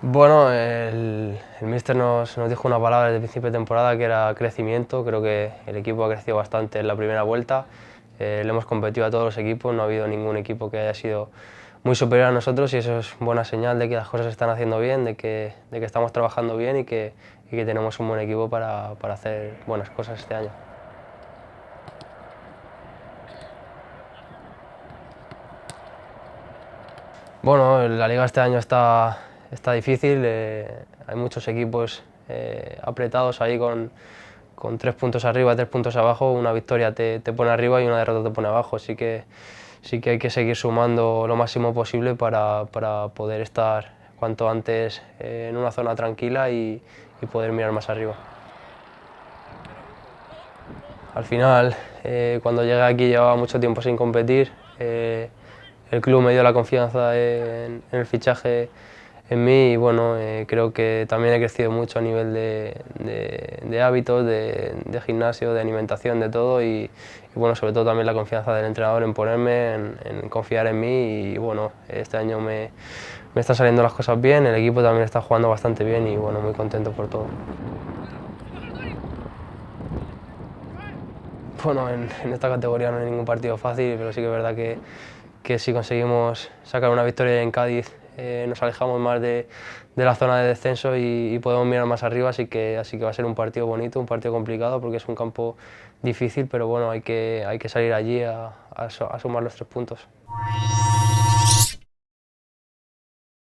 Bueno, el míster nos dijo una palabra desde el principio de temporada que era crecimiento. Creo que el equipo ha crecido bastante en la primera vuelta. Le hemos competido a todos los equipos, no ha habido ningún equipo que haya sido muy superior a nosotros y eso es buena señal de que las cosas se están haciendo bien, de que estamos trabajando bien y que tenemos un buen equipo para hacer buenas cosas este año. Bueno, la liga este año está difícil, hay muchos equipos apretados ahí con 3 puntos arriba, 3 puntos abajo, una victoria te pone arriba y una derrota te pone abajo, sí que hay que seguir sumando lo máximo posible para poder estar cuanto antes en una zona tranquila y poder mirar más arriba. Al final, cuando llegué aquí llevaba mucho tiempo sin competir, el club me dio la confianza en el fichaje en mí y bueno, creo que también he crecido mucho a nivel de hábitos, de gimnasio, de alimentación, de todo y bueno, sobre todo también la confianza del entrenador en ponerme, en confiar en mí y bueno, este año me están saliendo las cosas bien, el equipo también está jugando bastante bien y bueno, muy contento por todo. Bueno, en esta categoría no hay ningún partido fácil, pero sí que es verdad que si conseguimos sacar una victoria en Cádiz nos alejamos más de la zona de descenso y podemos mirar más arriba, así que va a ser un partido bonito, un partido complicado porque es un campo difícil, pero bueno, hay que salir allí a sumar los 3 puntos.